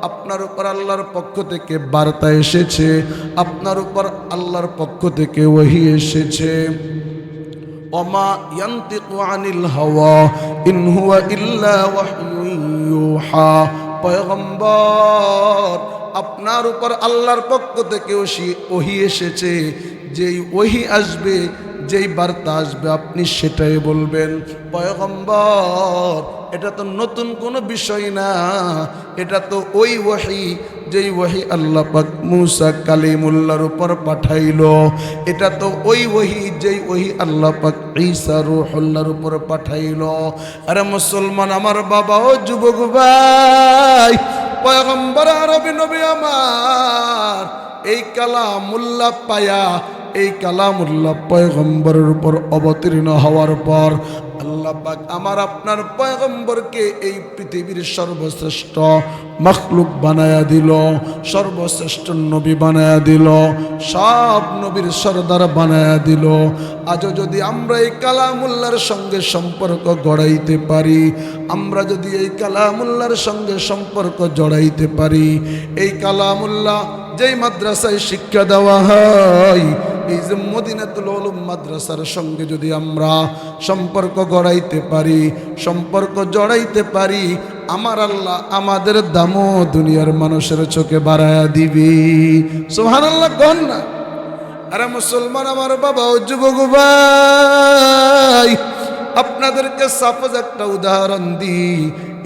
আপনার উপর আল্লাহর পক্ষ থেকে বার্তা এসেছে, আপনার উপর আল্লাহর পক্ষ থেকে ওহী এসেছে। ওমা ইয়ান্তিকু আনিল হাওয়া ইন হুয়া ইল্লা ওয়াহয়ুন ইউহা। পয়গম্বর, আপনার উপর আল্লাহর পক্ষ থেকে ওহী এসেছে, যেই ওহী আসবে, যেই বার্তা আসবে আপনি সেটাই বলবেন। পয়গম্বর, এটা তো নতুন কোনো বিষয় না, এটা তো ওই ওহী যেই ওহী আল্লাহ পাক মূসা কালিমুল্লাহর উপর পাঠাইলো, এটা তো ওই ওহী যেই ওহী আল্লাহ পাক ঈসা রূহুল্লাহর উপর পাঠাইলো। আরে মুসলমান আমার বাবা ও যুবক ভাই, পয়গম্বর আরবি নবী আমার এই কালামুল্লাহ পায়া এই কালামুল্লাহ পয়গম্বরের উপর অবতীর্ণ হওয়ার পর আল্লাহ পাক আমার আপনার পয়গম্বরকে এই পৃথিবীর সর্বশ্রেষ্ঠ মখলুক বানায়া দিল, সর্বশ্রেষ্ঠ নবী বানায়া দিল, সব নবীর সরদার বানায়া দিল। আজও যদি আমরা এই কালামুল্লাহর সঙ্গে সম্পর্ক গড়াইতে পারি, আমরা যদি এই কালামুল্লাহর সঙ্গে সম্পর্ক জড়াইতে পারি, এই কালামুল্লাহ যেই মাদ্রাসায় শিক্ষা দেওয়া হয়, এই যে মদিনাতুল উলুম মাদ্রাসার সঙ্গে যদি আমরা সম্পর্ক গড়াইতে পারি, সম্পর্ক জড়াইতে পারি, আমার আল্লাহ আমাদের দামও দুনিয়ার মানুষের চোখে বাড়ায়া দিবি। সুবহানাল্লাহ কোন না? আরে মুসলমান আমার বাবা ও যুবক ভাই, আপনাদেরকে সাপোজ একটা উদাহরণ দিই।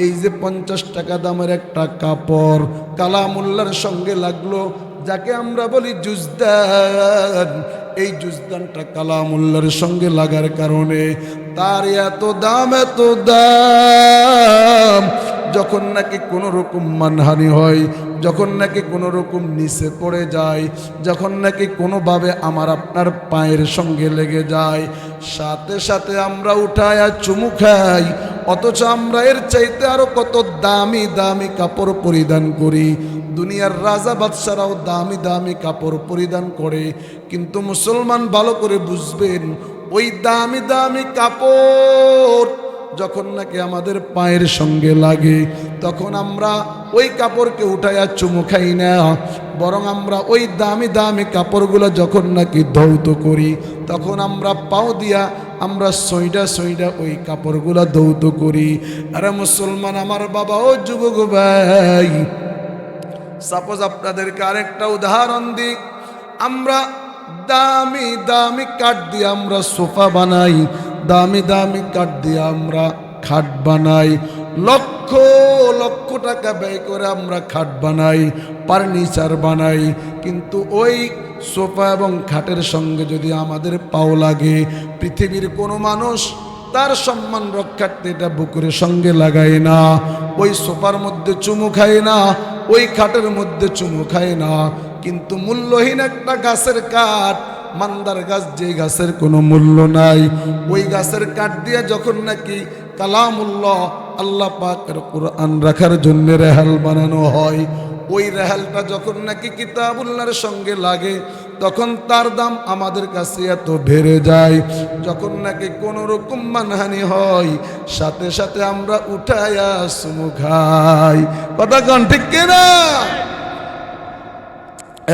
এই যে 50 টাকা দামের একটা কাপড় কালামুল্লাহর সঙ্গে লাগলো, যাকে আমরা বলি জুজদান, এই জুজদানটা কালামুল্লাহর সঙ্গে লাগার কারণে তার এত দাম, এত দাম। যখন নাকি কোনো রকম মানহানি হয়, যখন নাকি কোনো রকম নিচে পড়ে যায়, যখন নাকি কোনোভাবে আমার আপনার পায়ের সঙ্গে লেগে যায়, সাথে সাথে আমরা উঠায়া চুমু খাই। অথচ আমরা এর চাইতে আরো কত দামি দামি কাপড় পরিধান করি। দুনিয়ার রাজা বাদশারাও দামি দামি কাপড় পরিধান করে, কিন্তু মুসলমান ভালো করে বুঝবেন, ওই দামি দামি কাপড় যখন নাকি আমাদের পায়ের সঙ্গে লাগে, তখন আমরা ওই কাপড়কে উঠাইয়া চুমু খাই না, বরং আমরা ওই দামি দামি কাপড়গুলো যখন নাকি ধৌত করি, তখন আমরা পাও দিয়া আমরা সইডা সইডা ওই কাপড়গুলো ধৌত করি। আরে মুসলমান আমার বাবা ও যুবক ভাই, সাপোজ আপনাদেরকে আরেকটা উদাহরণ দিই। আমরা দামি দামি কাঠ দিয়ে আমরা সোফা বানাই, দামি দামি কাঠ দিয়ে আমরা খাট বানাই, লক্ষ লক্ষ টাকা ব্যয় করে আমরা খাট বানাই, ফার্নিচার বানাই, কিন্তু ওই সোফা এবং খাটের সঙ্গে যদি আমাদের পাও লাগে, পৃথিবীর কোনো মানুষ তার সম্মান রক্ষার্থে এটা বুকের সঙ্গে লাগায় না, ওই সোফার মধ্যে চুমু খায় না, ওই খাটের মধ্যে চুমু খায় না। কিন্তু মূল্যহীন একটা গাছের কাঠ, মান্দার গাছ, যে গাছের কোনো মূল্য নাই, ওই গাছের কাঠ দিয়ে যখন নাকি কালামুল্লাহ আল্লাহ পাকের কোরআন রাখার জন্য রেহাল বানানো হয়, ওই রেহালটা যখন নাকি কিতাবুল্লাহর সঙ্গে লাগে, তখন তার দাম আমাদের কাছে এত বেড়ে যায়। যখন নাকি কোনো রকম মানহানি হয়, সাথে সাথে আমরা উঠাইয়া চুমু খাই। কথা কোন ঠিক কিনা?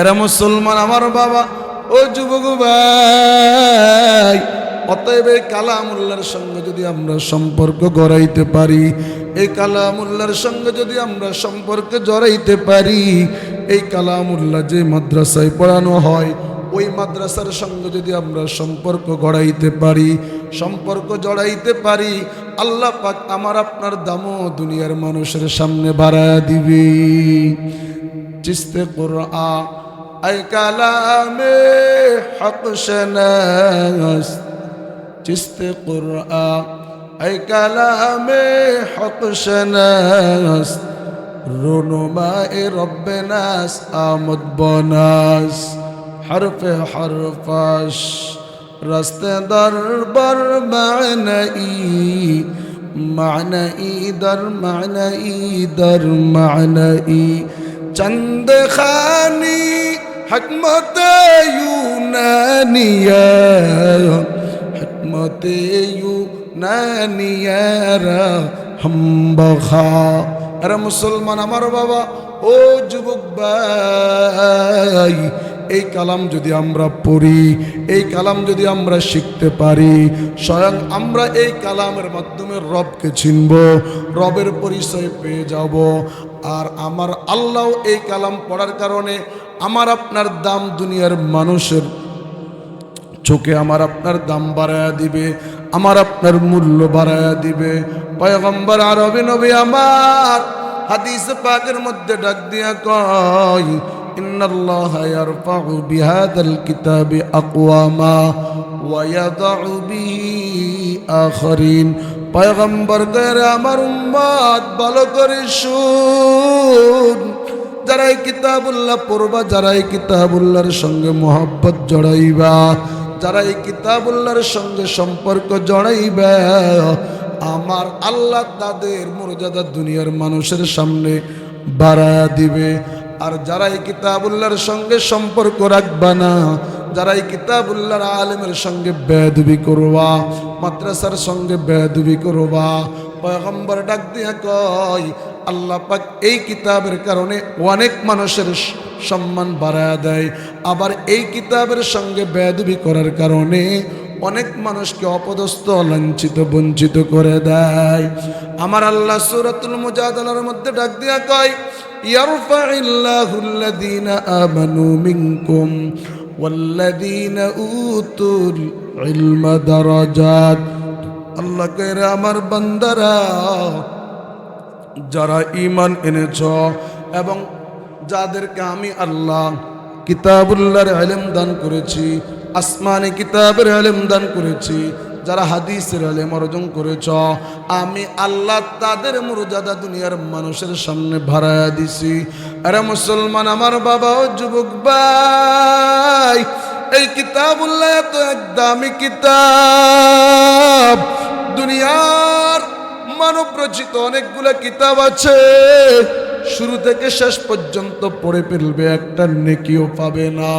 এরা মুসলমান আমার বাবা ও যুবক ভাই, অতএব এই কালামুল্লাহর সঙ্গে যদি আমরা সম্পর্ক গড়াইতে পারি, এই কালামুল্লাহর সঙ্গে যদি আমরা সম্পর্কে জড়াইতে পারি, এই কালামুল্লাহ যে মাদ্রাসায় পড়ানো হয়, ওই মাদ্রাসার সঙ্গে যদি আমরা সম্পর্ক গড়াইতে পারি, সম্পর্ক জড়াইতে পারি, আল্লাহ পাক আমার আপনার দামও দুনিয়ার মানুষের সামনে বাড়ায়া দিবে। চিস্তে কুরআন আই কালামে হক শনাস, চিস্তে কুরআন আই কালামে হক শনাস, রুনুমায়ে রব্বে নাস আমদ বনাস, হরফে হরফাস রাস্তে দরবার মানাই, মানাই দর মানাই দর মানাই, চন্দ খানি হকমত ইউনানিয়া, হকমত ইউনানিয়া রহমবখা। আরে মুসলমান আমার বাবা ও যুবক ভাই, এই কালাম যদি আমরা পড়ি, এই কালাম যদি আমরা শিখতে পারি, স্বয়ং আমরা এই কালামের মাধ্যমে রবকে চিনব, রবের পরিচয় পেয়ে যাব। আর আমার আল্লাহ এই কালাম পড়ার কারণে আমার আপনার দাম দুনিয়ার মানুষের চোখে আমার আপনার দাম বাড়ায়া দিবে, আমার আপনার মূল্য বাড়ায়া দিবে। পয়গম্বর আরবি নবী আমার হাদিস পাকের মধ্যে ডাক দিয়া কয়, ইন্নাল্লাহা ইয়ারফাউ বিহাদাল কিতাবি আকওয়ামা ওয়া ইয়াদউ বিহি আখারিন। পয়গম্বর কয়, আমার উম্মত ভালো করে শুন, যারা এই কিতাবুল্লাহ পড়বা, যারা এই কিতাবুল্লাহর সঙ্গে মোহাব্বত জড়াইবা, যারা এই কিতাবুল্লাহর সঙ্গে সম্পর্ক জড়াইবা, আমার আল্লাহ তাদের মর্যাদা দুনিয়ার মানুষের সামনে বাড়ায়া দিবে। আর যারা এই কিতাবুল্লাহর সঙ্গে সম্পর্ক রাখবা না, যারা এই কিতাবুল্লাহর আলেমের সঙ্গে বেয়াদবি করবা, মাদ্রাসার সঙ্গে বেয়াদবি করবা, পয়গম্বর ডাক দিয়া কয় আল্লাহ পাক এই কিতাবের কারণে অনেক মানুষের সম্মান বাড়ায়া দেয়, আবার এই কিতাবের সঙ্গে বেয়াদবি করার কারণে অনেক মানুষকে অপদস্থ, লাঞ্ছিত, বঞ্চিত করে দেয়। আমার আল্লাহ সূরাতুল মুজাদালার মধ্যে ডাক দিয়া কয় ইয়ারফাইল্লাহুল্লাযীনা আমানু মিনকুম ওয়াল্লাযীনা উতুল ইলমা দারাজাত। আল্লাহ কয় রে আমার বান্দারা, যারা ঈমান এনেছ এবং যাদেরকে আমি আল্লাহ কিতাবুল্লাহর ইলম দান করেছি, আসমানি কিতাবের ইলম দান করেছি, যারা হাদিসের ইলম অর্জন করেছ, আমি আল্লাহ তাদের মর্যাদা দুনিয়ার মানুষের সামনে বাড়ায়া দিছি। আরে মুসলমান আমার বাবা ও যুবক ভাই, এই কিতাবুল্লাহ এত এক দামি কিতাব। দুনিয়ার মানব রচিত অনেকগুলা কিতাব আছে, শুরু থেকে শেষ পর্যন্ত পড়ে ফেলবে, একটা নেকিও পাবে না।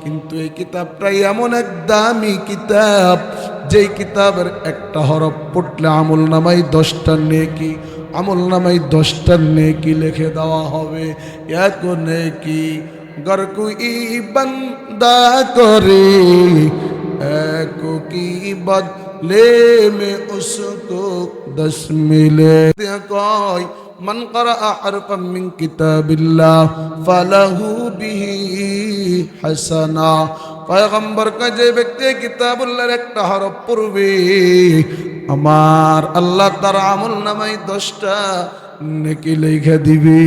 কিন্তু এই কিতাবটাই এমন এক দামি কিতাব, যেই কিতাবের একটা হরফ পড়লে আমল নামাই 10টা নেকি, আমল নামাই 10টা নেকি লিখে দেওয়া হবে। এক নেকি गर कोई बंदा करे, एक की बदले में उसको 10 मिले। कोई मन करा हरफन मिन किताबिल्लाह फलहु बिही हसना। পয়গম্বর কা যে ব্যক্তি কিতাবুল্লাহর একটা হরফ পড়বে, আমার আল্লাহ তার আমল নামাই 10টা নেকি লিখে দিবে।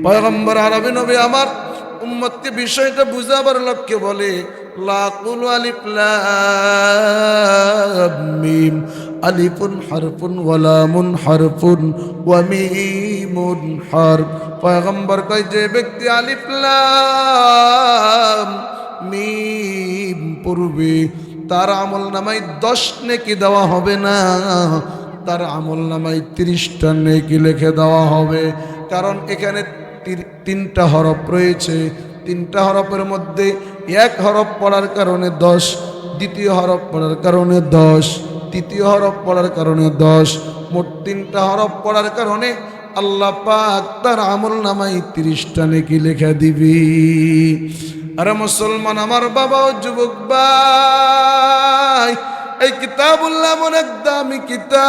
পয়গম্বর আরবি নবী আমার উম্মতকে বিষয়টা বুঝাবার লক্ষ্যে বলে লাকুল আলিফ লাম মিম, আলিফুন হারফুন ওয়া লামুন হারফুন ওয়া মিমুন হারফ। পয়গম্বর কয় যে ব্যক্তি আলিফ লাম মিম পড়বে, তার আমল নামায় 10 নেকি দেওয়া হবে না, তার আমল নামায় 30টা নেকি লিখে দেওয়া হবে। কারণ এখানে 3টা হরফ রয়েছে, 3টা হরফের মধ্যে এক হরফ পড়ার কারণে 10, দ্বিতীয় হরফ পড়ার কারণে 10, তৃতীয় হরফ পড়ার কারণে 10, মোট 3টা হরফ পড়ার কারণে আল্লাহ পাক তার আমল নামায় 30টা নেকি লিখে দিবি। আরে মুসলমান আমার বাবা ও যুবক ভাই, এই কিতাবুল্লাহ এমন এক দামি কিতাব,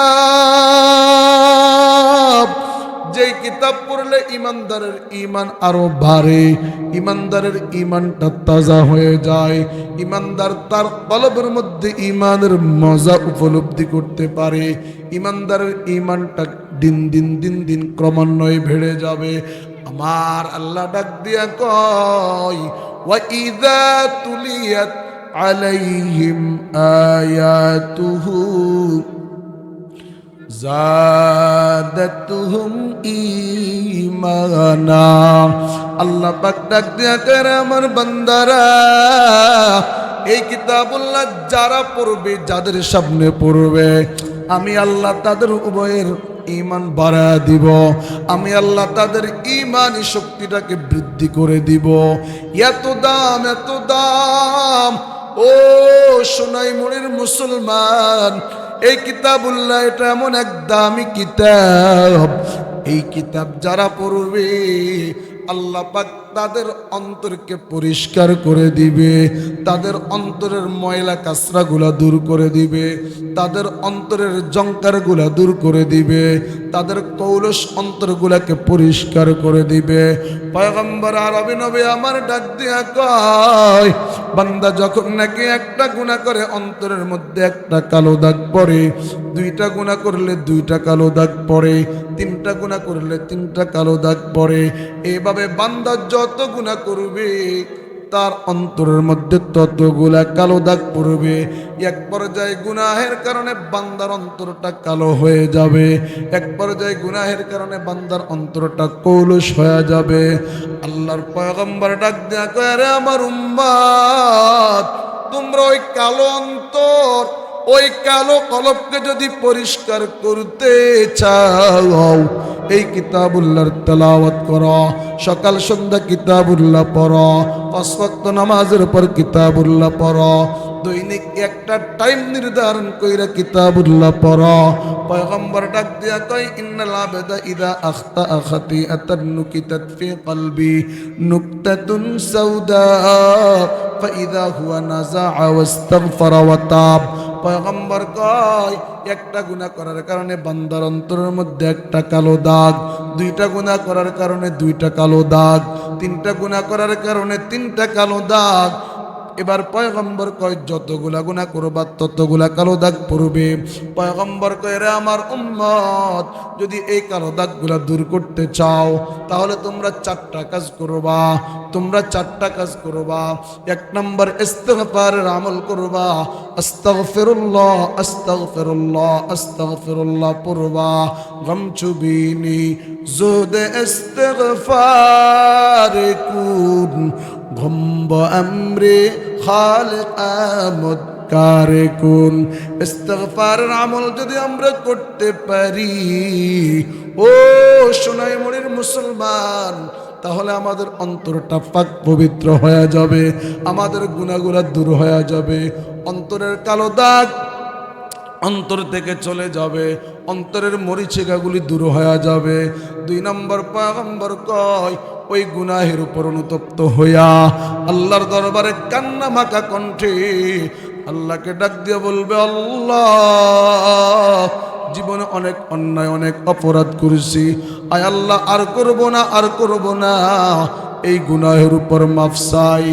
যেই কিতাব পড়লে ইমানদারের ইমান আরো বাড়ে, ইমানদারের ইমানটা তাজা হয়ে যায়, ইমানদার তার কলবের মধ্যে ইমানের মজা উপলব্ধি করতে পারে, ইমানদারের ইমানটা দিন দিন দিন দিন ক্রমান্বয়ে বেড়ে যাবে। আমার আল্লাহ ডাক দিয়া কয় ওয়া ইযা তুলিয়াত আলাইহিম আয়াতুহু জাদাতুহুম ঈমানা। আল্লাহ পাক ডাক দিয়া কয় আমার বান্দারা, এই কিতাবুল্লাহ যারা পড়বে, যাদের সামনে পড়বে, আমি আল্লাহ তাদের উভয়ের ঈমান বাড়ায় দিব, আমি আল্লাহ তাদের ঈমানি শক্তিটাকে বৃদ্ধি করে দিব। এত দাম, এত দাম। ও সোনাই মুড়ির মুসলমান, এই কিতাবুল্লাহ এটা এমন এক দামি কিতাব, এই কিতাব যারা পড়বে আল্লাহ পাক তাদের অন্তরকে পরিষ্কার করে দিবে, তাদের অন্তরের ময়লা কাচরাগুলা দূর করে দিবে, তাদের অন্তরের জঙ্কারগুলা দূর করে দিবে, তাদের কৌলস অন্তরগুলাকে পরিষ্কার করে দিবে। পয়গম্বর আরবি নবী আমার ডাক দিয়া কয়, বান্দা যখন নাকি একটা গুনাহ করে অন্তরের মধ্যে একটা কালো দাগ পড়ে, 2টা গুনাহ করলে 2টা কালো দাগ পড়ে, 3টা গুনাহ করলে 3টা কালো দাগ পড়ে, এভাবে বান্দা যত গুনাহ করবে তার অন্তরের মধ্যে ততগুলা কালো দাগ পড়বে, এক পর্যায়ে গুনাহের কারণে বান্দার অন্তরটা কালো হয়ে যাবে, এক পর্যায়ে গুনাহের কারণে বান্দার অন্তরটা কৌলুস হয়ে যাবে। আল্লাহর পয়গম্বর ডাক দেয়া কয়, রে আমার উম্মত, তোমরা ওই কালো অন্তর, ওই কালো কলবকে যদি পরিষ্কার করতে চাও, এই কিতাবুল্লাহর তেলাওয়াত করো, সকাল সন্ধ্যা কিতাবুল্লাহ পড়ো, 5 ওয়াক্ত নামাজের উপর কিতাবুল্লাহ পড়ো, দৈনিক একটা টাইম নির্ধারণ কইরা কিতাবুল্লাহ পড়ো। পয়গম্বর ডাক দিয়া কয়, ইন্নাল আবদা ইযা আখতা খাতিআতান নুকিতাত ফি কলবি নুকতাতুন সাউদা ফাইযা হুয়া নাযাআ ওয়াস্তাগফারা ওয়া তাব। পয়গম্বর কয়, একটা গুনাহ করার কারণে বান্দার অন্তরের মধ্যে একটা কালো দাগ, দুইটা গুনাহ করার কারণে দুইটা কালো দাগ, তিনটা গুনাহ করার কারণে তিনটা কালো দাগ। এবার পয়গম্বর কয়, যতগুলা গুনাহ করবা ততগুলা কালো দাগ পড়বে। পয়গম্বর কয়, রে আমার উম্মত, যদি এই কালো দাগগুলা দূর করতে চাও তাহলে তোমরা 4টা কাজ করবা, তোমরা 4টা কাজ করবা। 1 নম্বর ইস্তিগফারের আমল করবা, আস্তাগফিরুল্লাহ আস্তাগফিরুল্লাহ আস্তাগফিরুল্লাহ পড়বা। গমচুবিনি জুদ ইস্তিগফার কুন ঘম্ব আমরে খালিক আমদ কারে কুন। ইস্তিগফারের আমল যদি আমরা করতে পারি, ও সোনাইমুড়ির মুসলমান, তাহলে আমাদের অন্তরটা পাক পবিত্র হয়ে যাবে, আমাদের গুনাহগুলো দূর হয়ে যাবে, অন্তরের কালো দাগ অন্তর থেকে চলে যাবে, অন্তরের মরিচিকাগুলি দূর হয়ে যাবে। 2 নম্বর পয়গম্বর কয়, ওই গুনাহের উপর অনুতপ্ত হইয়া আল্লাহর দরবারে কান্না মাখা কণ্ঠে আল্লাহকে ডাক দিয়ে বলবে, আল্লাহ, জীবনে অনেক অন্যায় অনেক অপরাধ করেছি, আয় আল্লাহ আর করব না, আর করব না, এই গুনাহের উপর মাফ চাই।